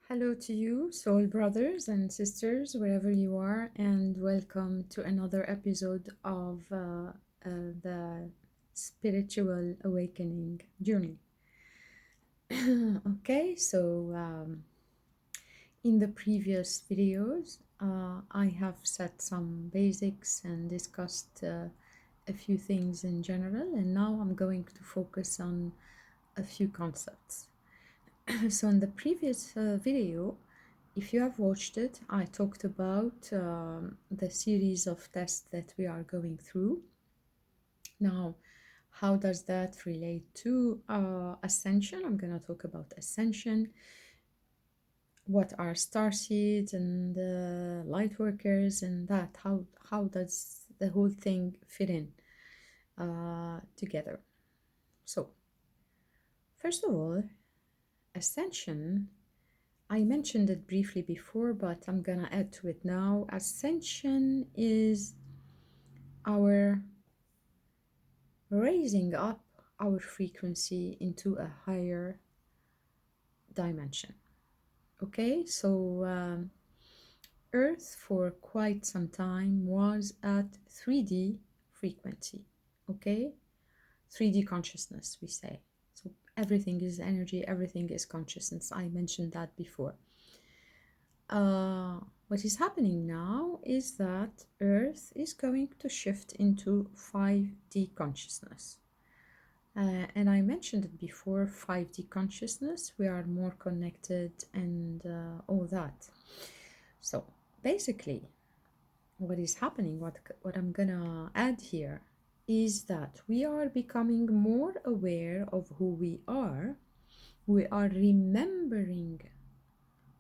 Hello to you, soul brothers and sisters, wherever you are, and welcome to another episode of the Spiritual Awakening Journey. Okay, so in the previous videos, I have set some basics and discussed a few things in general, and now I'm going to focus on a few concepts. So in the previous video, if you have watched it, I talked about the series of tests that we are going through. Now, how does that relate to ascension? I'm going to talk about ascension. What are star seeds and light workers and that? How does the whole thing fit in together? So, first of all, ascension, I mentioned it briefly before, but I'm gonna add to it now. Ascension is our raising up our frequency into a higher dimension. Okay, so Earth for quite some time was at 3D frequency. Okay, 3D consciousness, we say. So everything is energy, everything is consciousness. I mentioned that before. What is happening now is that Earth is going to shift into 5D consciousness. And I mentioned it before, 5D consciousness, we are more connected and all that. So basically, what is happening, what I'm gonna add here is that we are becoming more aware of who we are. We are remembering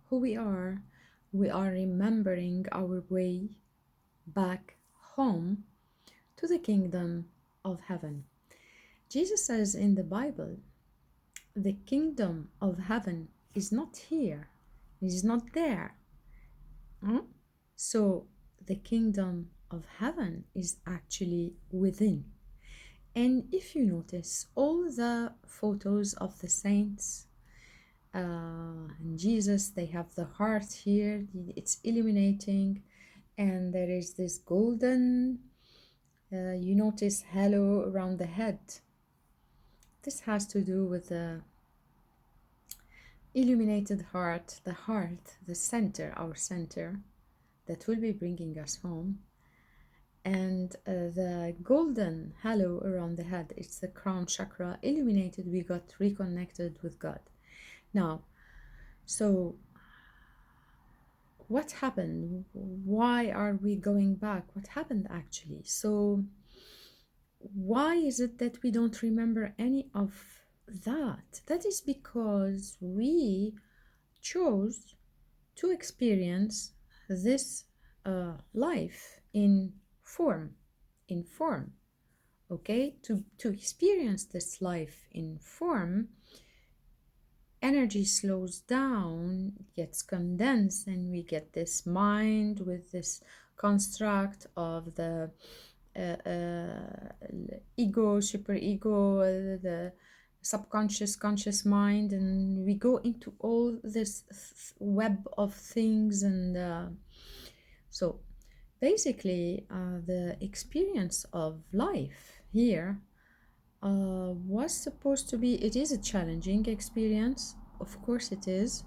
who we are remembering our way back home to the kingdom of heaven. Jesus says in the Bible, the kingdom of heaven is not here, it is not there. So the kingdom of heaven is actually within. And if you notice all the photos of the saints, and Jesus, they have the heart here, it's illuminating, and there is this golden, you notice, halo around the head. This has to do with the illuminated heart, the center, our center, that will be bringing us home. And the golden halo around the head, it's the crown chakra, illuminated, we got reconnected with God. Now, so what happened? Why are we going back? What happened actually? So why is it that we don't remember any of that? That is because we chose to experience this life in form, okay? To experience this life in form, energy slows down, gets condensed, and we get this mind with this construct of the ego, superego, the subconscious, conscious mind, and we go into all this web of things. And so basically the experience of life here was supposed to be, it is a challenging experience, of course it is,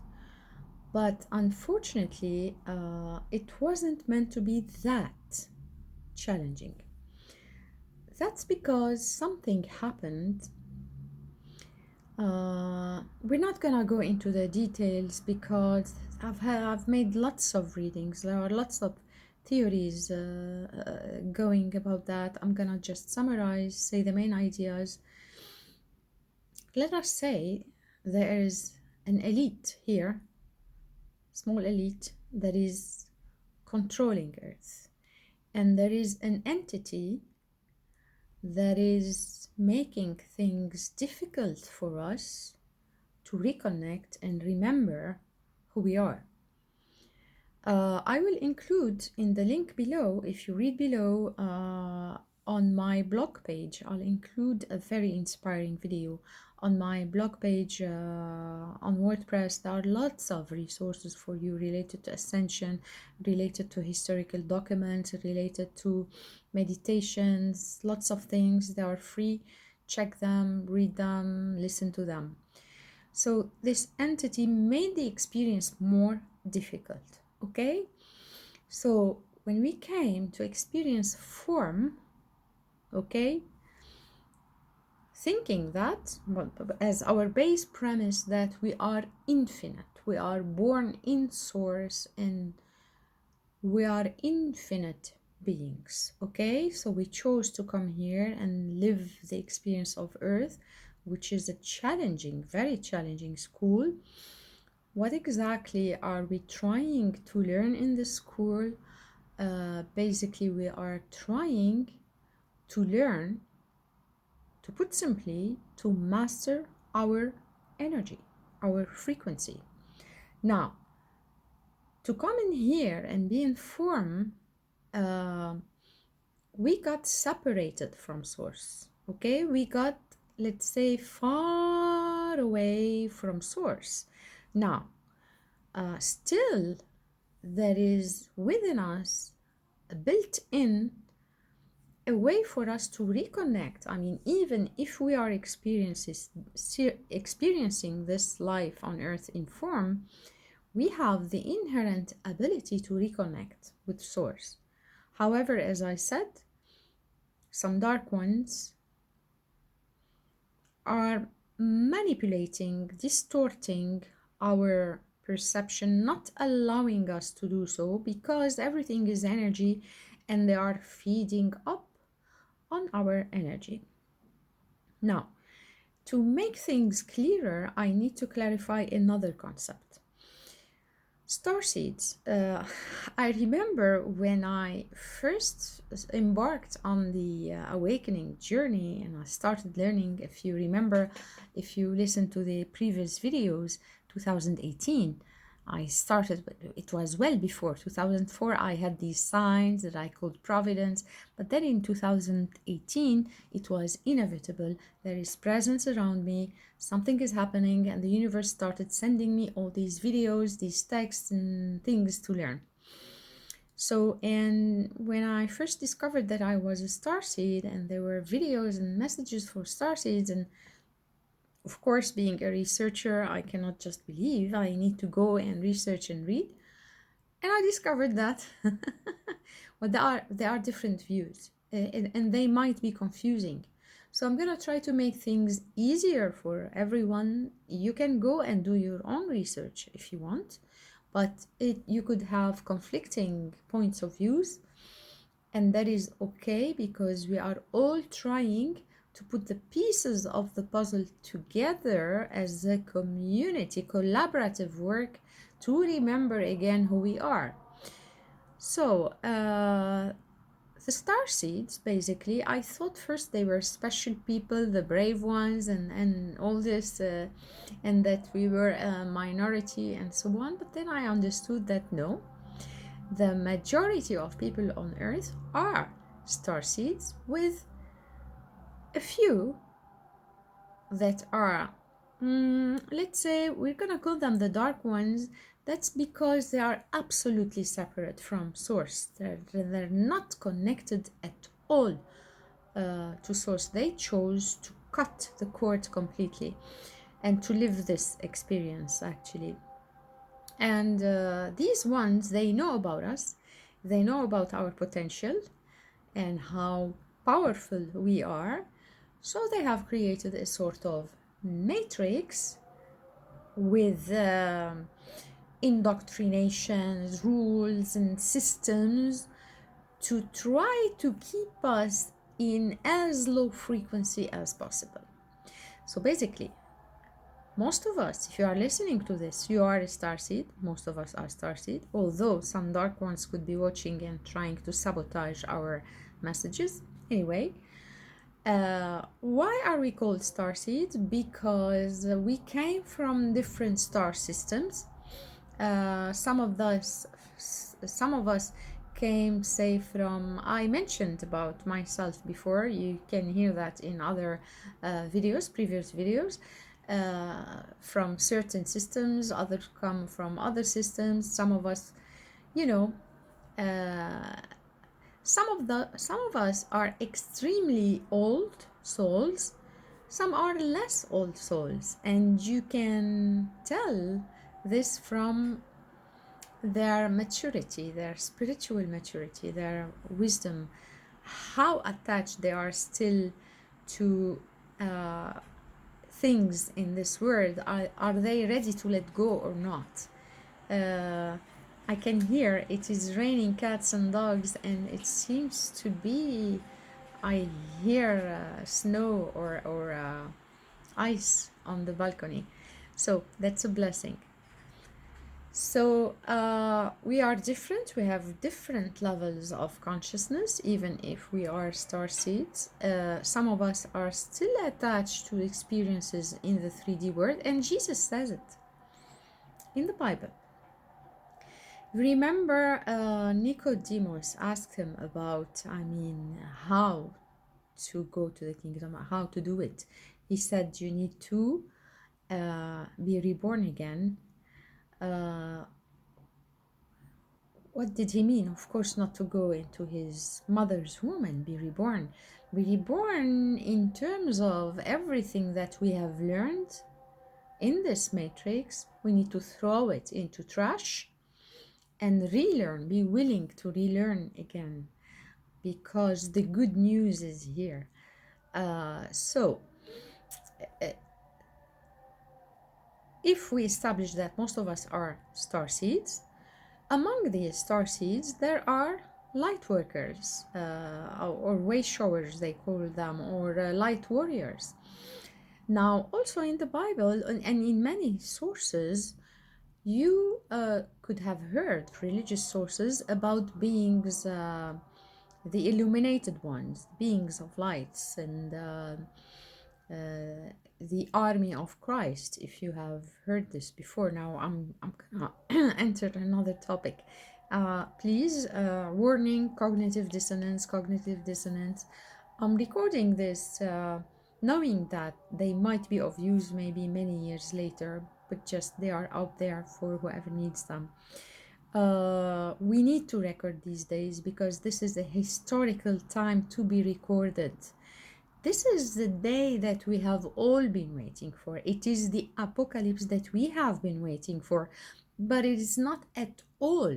but unfortunately it wasn't meant to be that challenging. That's because something happened. We're not gonna go into the details because I've made lots of readings. There are lots of theories going about that. I'm gonna just summarize, say the main ideas. Let us say there is an elite here, small elite, that is controlling Earth, and there is an entity that is making things difficult for us to reconnect and remember who we are. I will include in the link below, if you read below on my blog page, I'll include a very inspiring video On my blog page on WordPress, there are lots of resources for you related to ascension, related to historical documents, related to meditations, lots of things. They are free. Check them, read them, listen to them. So this entity made the experience more difficult, okay? So when we came to experience form, okay, thinking that as our base premise that we are infinite, we are born in source, and we are infinite beings, okay? So we chose to come here and live the experience of Earth, which is a challenging, very challenging school. What exactly are we trying to learn in the school? Basically, we are trying to learn, to put simply, to master our energy, our frequency. Now, to come in here and be in form, we got separated from source, okay? We got, let's say, far away from source. Now, still, there is within us a built-in a way for us to reconnect. I mean, even if we are experiencing this life on earth in form, we have the inherent ability to reconnect with source. However, as I said, some dark ones are manipulating, distorting our perception, not allowing us to do so, because everything is energy and they are feeding up on our energy. Now, to make things clearer, I need to clarify another concept. Starseeds. I remember when I first embarked on the awakening journey and I started learning, if you remember, if you listen to the previous videos, 2018, I started, it was well before 2004, I had these signs that I called providence, but then in 2018, it was inevitable. There is presence around me, something is happening, and the universe started sending me all these videos, these texts and things to learn. So, and when I first discovered that I was a starseed and there were videos and messages for starseeds, and of course, being a researcher, I cannot just believe. I need to go and research and read. And I discovered that well, there are different views, and they might be confusing. So I'm going to try to make things easier for everyone. You can go and do your own research if you want, but you could have conflicting points of views, and that is okay, because we are all trying to put the pieces of the puzzle together as a community, collaborative work to remember again who we are. So, the star seeds, basically, I thought first they were special people, the brave ones, and all this, and that we were a minority and so on. But then I understood that no, the majority of people on Earth are star seeds, with a few that are, let's say, we're gonna call them the dark ones. That's because they are absolutely separate from source. They're not connected at all to source. They chose to cut the cord completely and to live this experience, actually. And these ones, they know about us, they know about our potential and how powerful we are. So they have created a sort of matrix with indoctrinations, rules, and systems to try to keep us in as low frequency as possible. So basically, most of us, if you are listening to this, you are a starseed. Most of us are starseed, although some dark ones could be watching and trying to sabotage our messages. Anyway, why are we called starseeds? Because we came from different star systems. Some of us came, say, from, I mentioned about myself before, you can hear that in other videos, previous videos, from certain systems, others come from other systems. Some of us, you know, uh, some of us are extremely old souls, some are less old souls, and you can tell this from their maturity, their spiritual maturity, their wisdom, how attached they are still to uh, things in this world. Are they ready to let go or not? I can hear it is raining cats and dogs, and it seems to be, I hear snow or ice on the balcony. So that's a blessing. So we are different. We have different levels of consciousness, even if we are star seeds. Some of us are still attached to experiences in the 3D world, and Jesus says it in the Bible. Remember, Nicodemus asked him about, how to go to the kingdom, how to do it. He said, you need to be reborn again. What did he mean? Of course, not to go into his mother's womb and be reborn. Be reborn in terms of everything that we have learned in this matrix. We need to throw it into trash and relearn, be willing to relearn again, because the good news is here. So, if we establish that most of us are star seeds, among these star seeds, there are light workers, or way showers, they call them, or light warriors. Now, also in the Bible and in many sources, you could have heard religious sources about beings, the illuminated ones, beings of lights, and the army of Christ. If you have heard this before, now I'm gonna enter another topic. Please, warning: cognitive dissonance. Cognitive dissonance. I'm recording this knowing that they might be of use maybe many years later, but just they are out there for whoever needs them. We need to record these days because this is a historical time to be recorded. This is the day that we have all been waiting for. It is the apocalypse that we have been waiting for, but it is not at all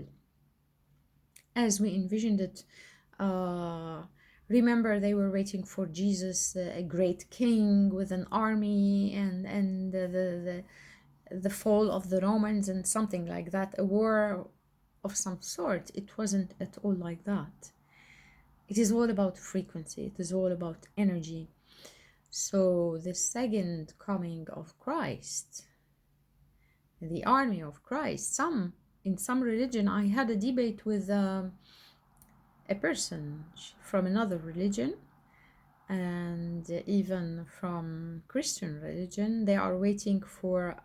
as we envisioned it. Remember, they were waiting for Jesus, a great king with an army, and the fall of the Romans and something like that, a war of some sort. It wasn't at all like that. It is all about frequency. It is all about energy. So the second coming of Christ, the army of Christ, in some religion, I had a debate with a person from another religion, and even from Christian religion. They are waiting for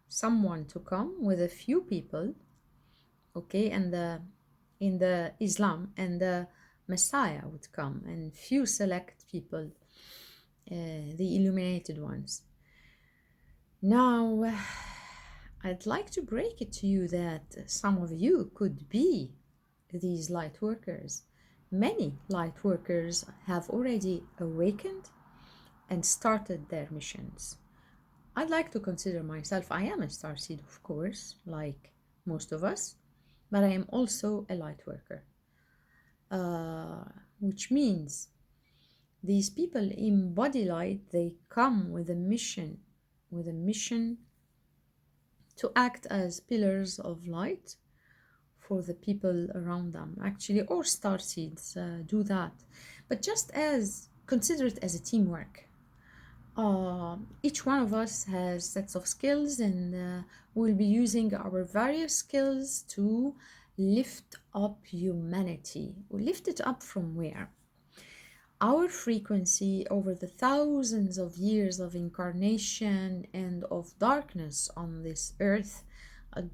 someone to come with a few people, okay, and in the Islam, and the Messiah would come, and few select people, the illuminated ones. Now, I'd like to break it to you that some of you could be these light workers. Many light workers have already awakened and started their missions. I'd like to consider myself, I am a starseed, of course, like most of us, but I am also a light worker, which means these people embody light. They come with a mission to act as pillars of light for the people around them. Actually, all star seeds do that, but just as consider it as a teamwork. Each one of us has sets of skills, and we'll be using our various skills to lift up humanity. We lift it up from where? Our frequency over the thousands of years of incarnation and of darkness on this earth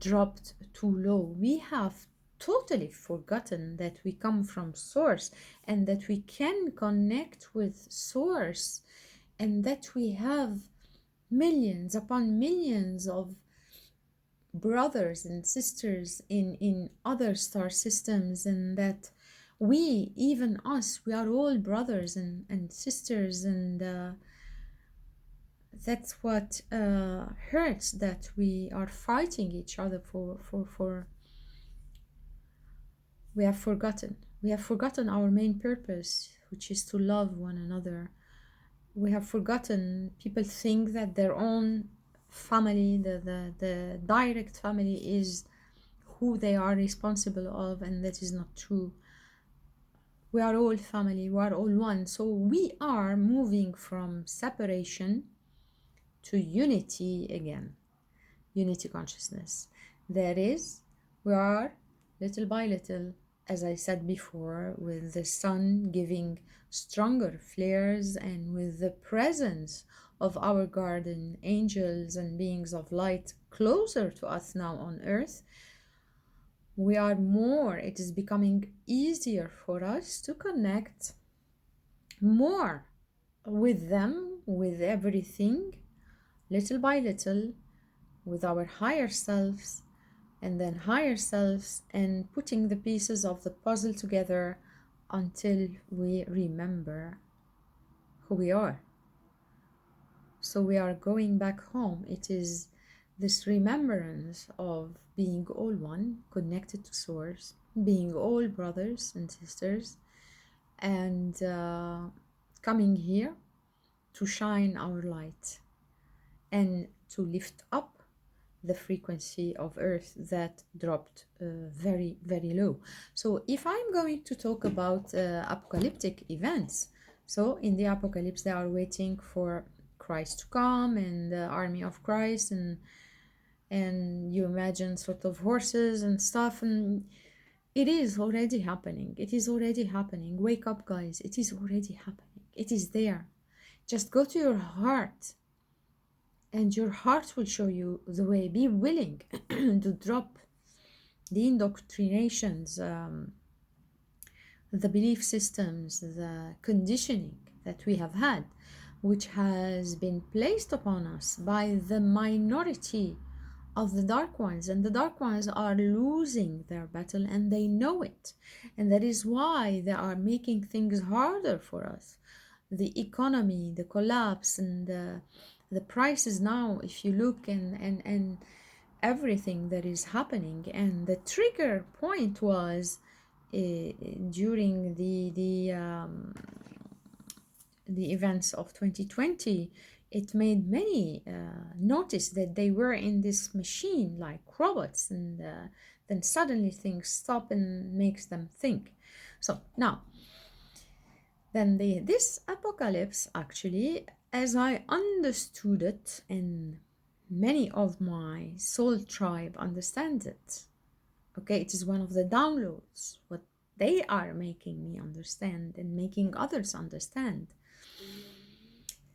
dropped too low. We have totally forgotten that we come from source, and that we can connect with source, and that we have millions upon millions of brothers and sisters in other star systems, and that we, even us, we are all brothers and sisters, and that's what hurts, that we are fighting each other for we have forgotten our main purpose, which is to love one another. We have forgotten, people think that their own family, the direct family, is who they are responsible of, and that is not true. We are all family, we are all one. So we are moving from separation to unity again, unity consciousness. That is, we are little by little, as I said before, with the sun giving stronger flares, and with the presence of our guardian angels and beings of light closer to us now on earth, we are more, it is becoming easier for us to connect more with them, with everything, little by little, with our higher selves, and then higher selves, and putting the pieces of the puzzle together until we remember who we are. So we are going back home. It is this remembrance of being all one, connected to source, being all brothers and sisters, and coming here to shine our light and to lift up the frequency of earth that dropped very, very low. So if I'm going to talk about apocalyptic events, so in the apocalypse they are waiting for Christ to come, and the army of Christ, and you imagine sort of horses and stuff, and it is already happening. It is already happening. Wake up, guys. It is already happening. It is there. Just go to your heart, and your heart will show you the way. Be willing to drop the indoctrinations, the belief systems, the conditioning that we have had, which has been placed upon us by the minority of the dark ones. And the dark ones are losing their battle, and they know it. And that is why they are making things harder for us. The economy, the collapse, and the prices now, if you look, and everything that is happening. And the trigger point was during the events of 2020. It made many notice that they were in this machine like robots, and then suddenly things stop and makes them think. So now, then this apocalypse, actually, as I understood it, and many of my soul tribe understand it, okay, it is one of the downloads, what they are making me understand and making others understand.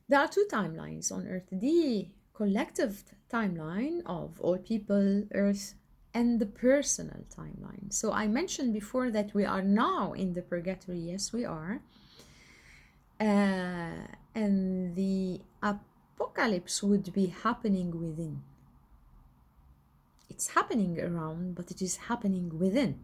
There are two timelines on Earth, the collective timeline of all people, Earth, and the personal timeline. So I mentioned before that we are now in the purgatory. Yes, we are. And the apocalypse would be happening within. It's happening around, but it is happening within.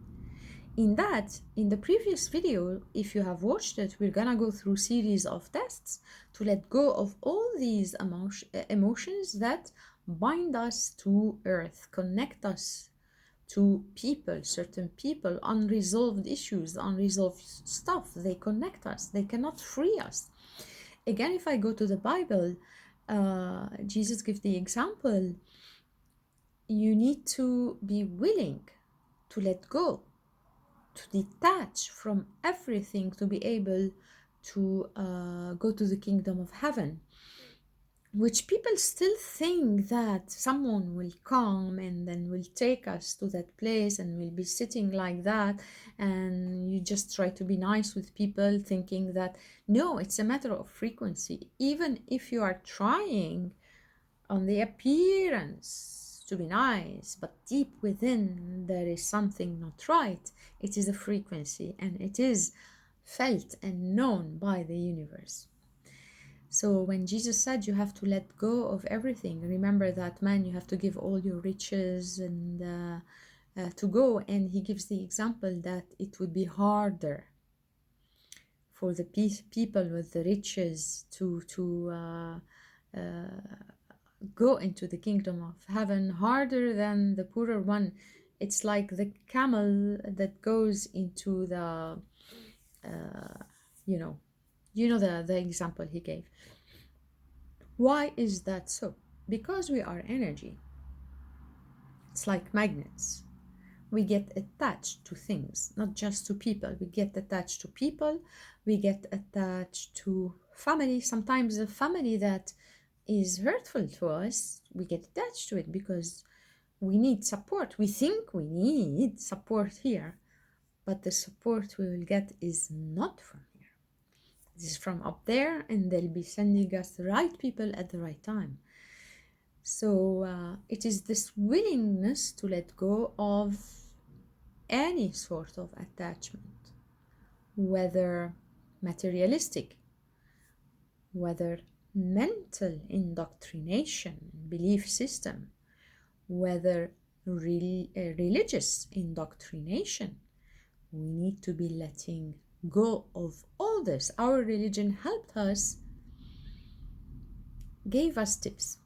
In the previous video, if you have watched it, we're gonna go through series of tests to let go of all these emotions that bind us to earth, connect us to people, certain people, unresolved issues, unresolved stuff. They connect us, they cannot free us. Again, if I go to the Bible, Jesus gives the example, you need to be willing to let go, to detach from everything, to be able to go to the kingdom of heaven, which people still think that someone will come and then will take us to that place, and we'll be sitting like that, and you just try to be nice with people, thinking that no, it's a matter of frequency. Even if you are trying on the appearance to be nice, but deep within there is something not right. It is a frequency, and it is felt and known by the universe. So when Jesus said you have to let go of everything, remember that, man, you have to give all your riches and to go. And he gives the example that it would be harder for the people with the riches to go into the kingdom of heaven, harder than the poorer one. It's like the camel that goes into the the example he gave. Why is that so? Because we are energy. It's like magnets. We get attached to things, not just to people. We get attached to people, we get attached to family. Sometimes a family that is hurtful to us, we get attached to it because we need support. We think we need support here, but the support we will get is not from here. This is from up there, and they'll be sending us the right people at the right time. So it is this willingness to let go of any sort of attachment, whether materialistic, whether mental indoctrination, belief system, whether religious indoctrination. We need to be letting go of all this. Our religion helped us, gave us tips.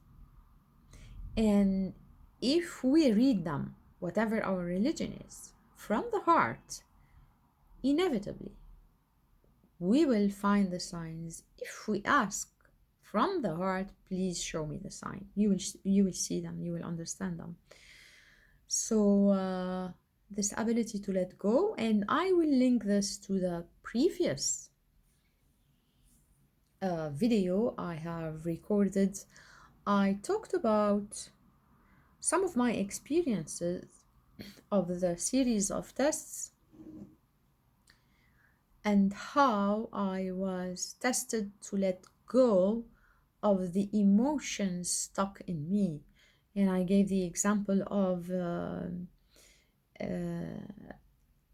And if we read them, whatever our religion is, from the heart, inevitably, we will find the signs. If we ask from the heart, please show me the sign. You will see them, you will understand them. So this ability to let go, and I will link this to the previous video I have recorded. I talked about some of my experiences of the series of tests and how I was tested to let go of the emotions stuck in me. And I gave the example of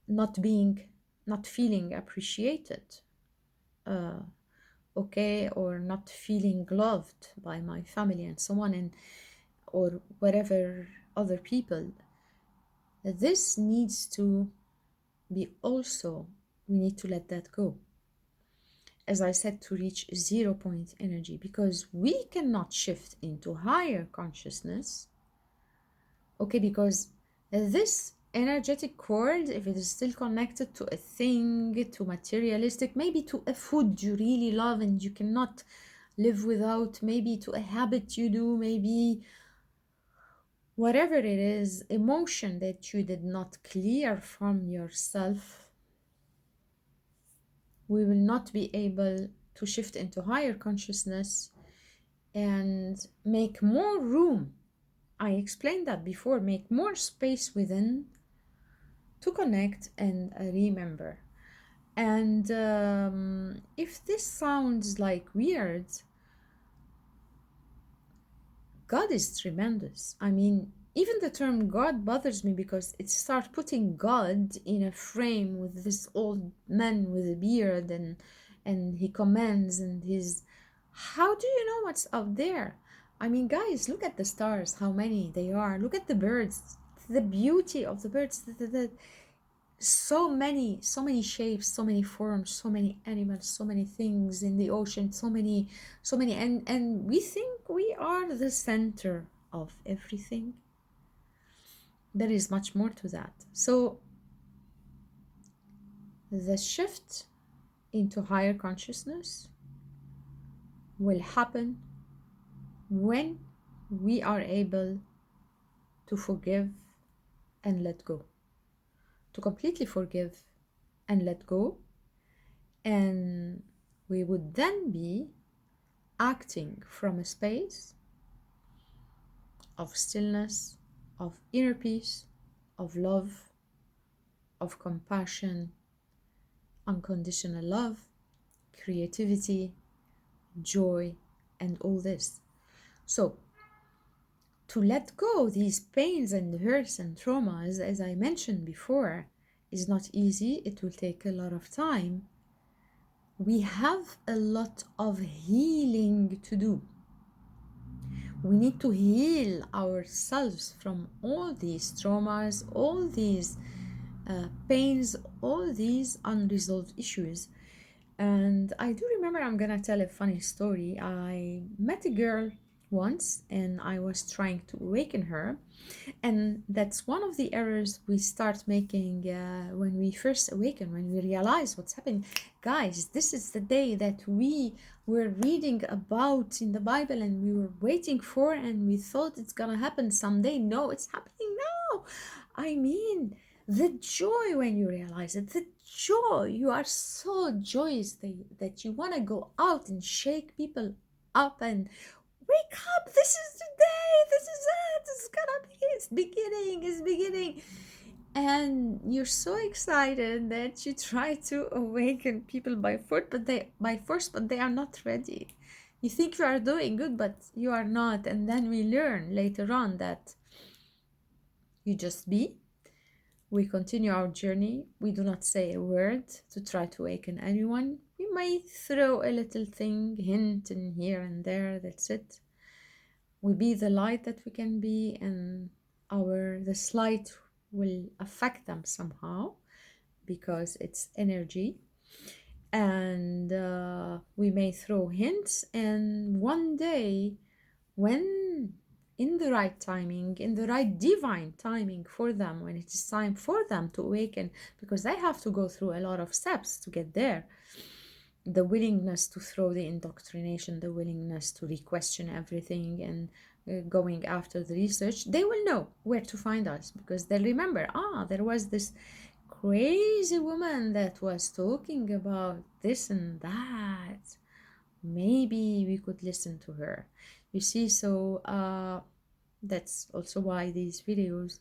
not feeling appreciated, or not feeling loved by my family and so on, and or whatever other people. This needs to be also, we need to let that go, as I said, to reach 0 point energy, because we cannot shift into higher consciousness, because this energetic cord, if it is still connected to a thing, to materialistic, maybe to a food you really love and you cannot live without, maybe to a habit you do, maybe whatever it is, emotion that you did not clear from yourself, we will not be able to shift into higher consciousness and make more room. I explained that before, make more space within to connect and remember. And if this sounds like weird, God is tremendous. I mean, even the term God bothers me because it starts putting God in a frame with this old man with a beard, and he commands, and his, how do you know what's up there? I mean, guys, look at the stars, how many they are. Look at the birds, the beauty of the birds, so many shapes, so many forms, so many animals, so many things in the ocean, so many, and we think we are the center of everything. There is much more to that. So the shift into higher consciousness will happen when we are able to forgive and let go, to completely forgive and let go, and we would then be acting from a space of stillness, of inner peace, of love, of compassion, unconditional love, creativity, joy, and all this. So To let go these pains and hurts and traumas, as I mentioned before, is not easy. It will take a lot of time. We have a lot of healing to do. We need to heal ourselves from all these traumas, all these pains, all these unresolved issues. And I do remember, I'm gonna tell a funny story. I met a girl once and I was trying to awaken her. And that's one of the errors we start making when we first awaken, when we realize what's happening. Guys, this is the day that we were reading about in the Bible and we were waiting for, and we thought it's gonna happen someday. No, it's happening now. I mean, the joy when you realize it, the joy, you are so joyous that you want to go out and shake people up and wake up, this is the day, this is it, it's gonna be, it's beginning. And you're so excited that you try to awaken people by force, but they are not ready. You think you are doing good, but you are not. And then we learn later on that you just be. We continue our journey. We do not say a word to try to awaken anyone. We may throw a little thing, hint in here and there, that's it. We be the light that we can be, and this light will affect them somehow because it's energy. And we may throw hints, and one day, when in the right timing, in the right divine timing for them, when it is time for them to awaken, because they have to go through a lot of steps to get there, the willingness to throw the indoctrination, the willingness to re-question everything and going after the research, they will know where to find us, because they'll remember, there was this crazy woman that was talking about this and that. Maybe we could listen to her. You see, so that's also why these videos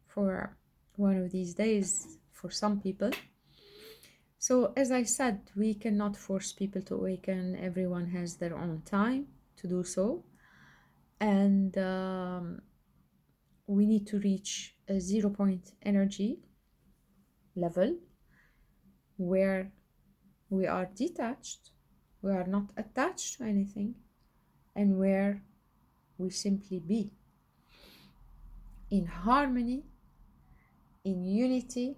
for one of these days for some people. So as I said, we cannot force people to awaken. Everyone has their own time to do so. And we need to reach a 0 point energy level where we are detached, we are not attached to anything, and where we simply be in harmony, in unity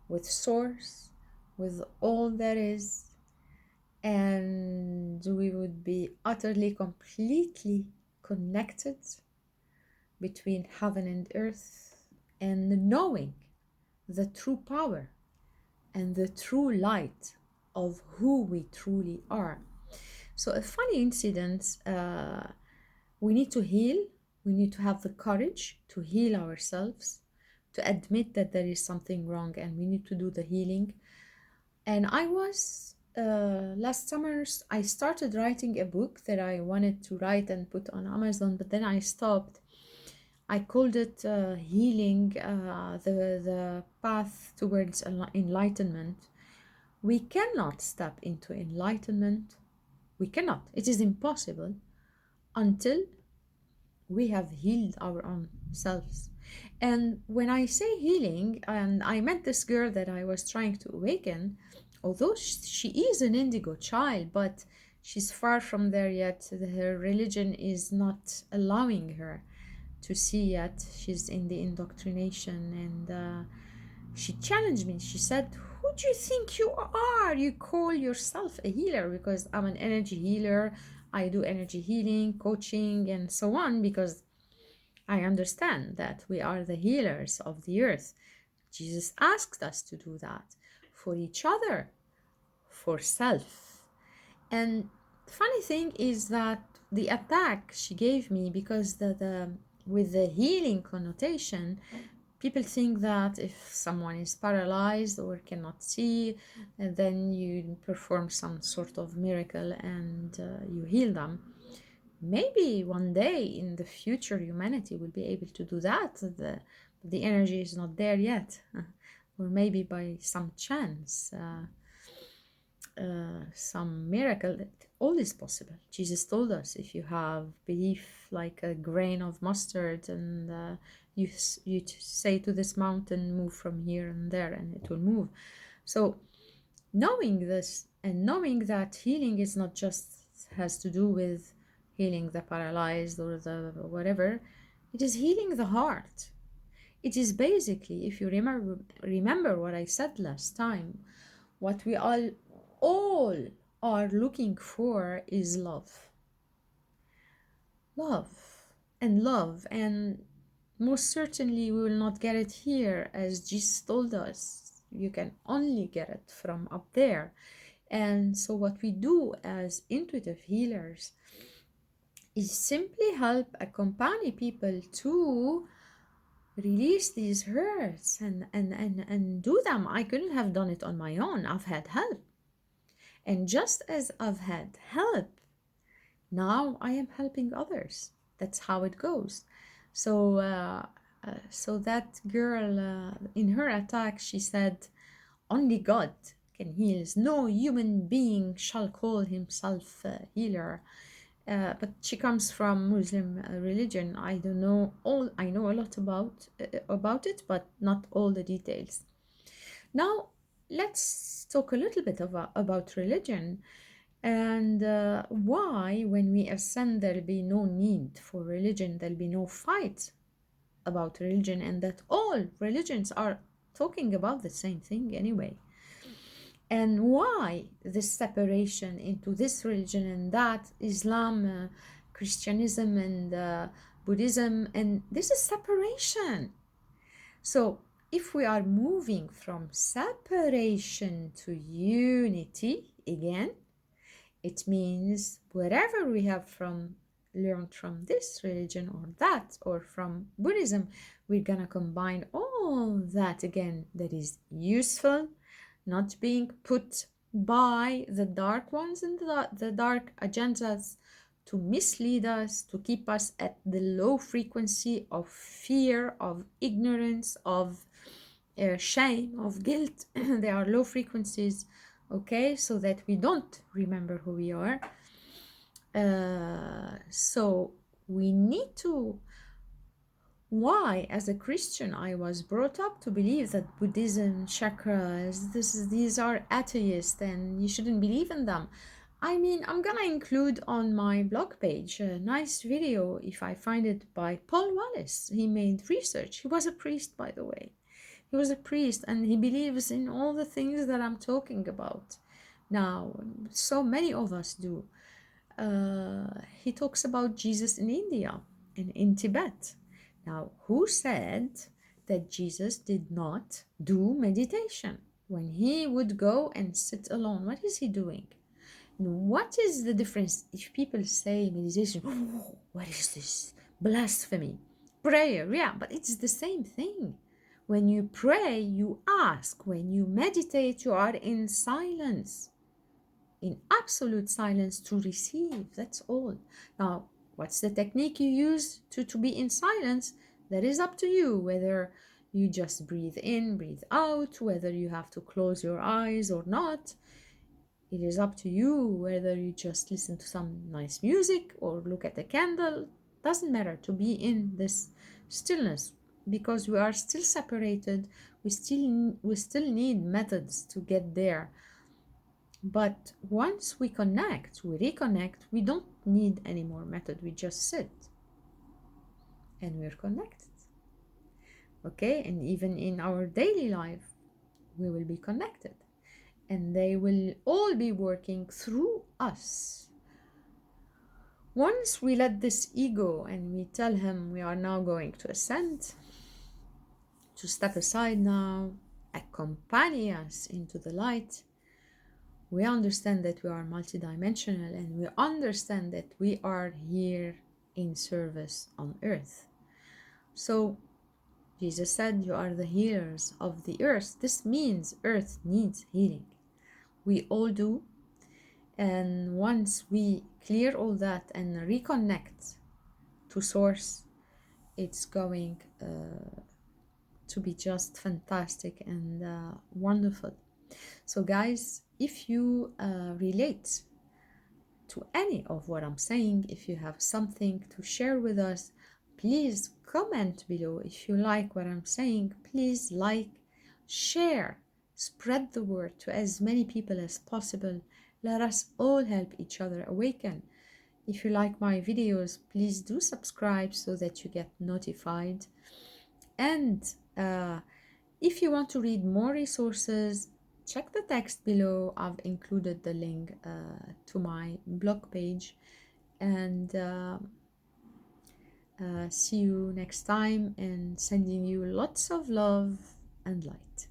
with Source, with all that is, and we would be utterly, completely connected between heaven and earth, and knowing the true power and the true light of who we truly are. So a funny incident, we need to heal. We need to have the courage to heal ourselves, to admit that there is something wrong, and we need to do the healing. And I was, last summer, I started writing a book that I wanted to write and put on Amazon, but then I stopped. I called it Healing, the Path Towards Enlightenment. We cannot step into enlightenment. We cannot. It is impossible until we have healed our own selves. And when I say healing, and I met this girl that I was trying to awaken, although she is an indigo child, but she's far from there yet. Her religion is not allowing her to see yet. She's in the indoctrination, and she challenged me. She said, who do you think you are? You call yourself a healer? Because I'm an energy healer. I do energy healing, coaching, and so on, because I understand that we are the healers of the earth. Jesus asked us to do that for each other, for self. And the funny thing is that the attack she gave me, because with the healing connotation, people think that if someone is paralyzed or cannot see, then you perform some sort of miracle and you heal them. Maybe one day in the future humanity will be able to do that. The energy is not there yet. Or maybe by some chance. some miracle, that all is possible. Jesus told us, if you have belief like a grain of mustard, and you say to this mountain, move from here and there, and it will move. So knowing this, and knowing that healing is not just has to do with healing the paralyzed or the whatever, it is healing the heart. It is basically, if you remember what I said last time, what we all are looking for is love. Love and love. And most certainly we will not get it here, as Jesus told us. You can only get it from up there. And so what we do as intuitive healers is simply help accompany people to release these hurts and do them. I couldn't have done it on my own. I've had help. And just as I've had help, now I am helping others. That's how it goes. So that girl, in her attack, she said, only God can heal. No human being shall call himself a healer. But she comes from Muslim religion. I don't know all. I know a lot about it, but not all the details. Now, let's talk a little bit about religion, and why, when we ascend, there'll be no need for religion. There'll be no fight about religion, and that all religions are talking about the same thing anyway. And why this separation into this religion and that, Islam, Christianism, and Buddhism, and this is separation. So if we are moving from separation to unity again, it means whatever we have learned from this religion or that, or from Buddhism, we're gonna combine all that again that is useful, not being put by the dark ones and the dark agendas to mislead us, to keep us at the low frequency of fear, of ignorance, of shame, of guilt. They are low frequencies, okay, so that we don't remember who we are. So we need to. Why, as a Christian, I was brought up to believe that Buddhism, chakras, these are atheists and you shouldn't believe in them. I mean, I'm gonna include on my blog page a nice video, if I find it, by Paul Wallace. He made research. He was a priest, by the way. He was a priest, and he believes in all the things that I'm talking about. Now, so many of us do. He talks about Jesus in India and in Tibet. Now, who said that Jesus did not do meditation? When he would go and sit alone, what is he doing? And what is the difference if people say meditation? Oh, what is this? Blasphemy. Prayer, yeah, but it's the same thing. When you pray, you ask. When you meditate, you are in silence, in absolute silence, to receive. That's all. Now, what's the technique you use to be in silence? That is up to you, whether you just breathe in, breathe out, whether you have to close your eyes or not. It is up to you whether you just listen to some nice music or look at a candle. Doesn't matter, to be in this stillness, because we are still separated. We still need methods to get there. But once we reconnect, we don't need any more method. We just sit and we're connected. Okay, and even in our daily life, we will be connected, and they will all be working through us. Once we let this ego and we tell him we are now going to ascend, to step aside now, accompany us into the light, we understand that we are multidimensional, and we understand that we are here in service on earth. So Jesus said, you are the healers of the earth. This means earth needs healing. We all do. And once we clear all that and reconnect to source, it's going to be just fantastic and wonderful. So guys, if you relate to any of what I'm saying, if you have something to share with us, please comment below. If you like what I'm saying, please like, share, spread the word to as many people as possible. Let us all help each other awaken. If you like my videos, please do subscribe so that you get notified. And if you want to read more resources, check the text below. I've included the link to my blog page. And see you next time, and sending you lots of love and light.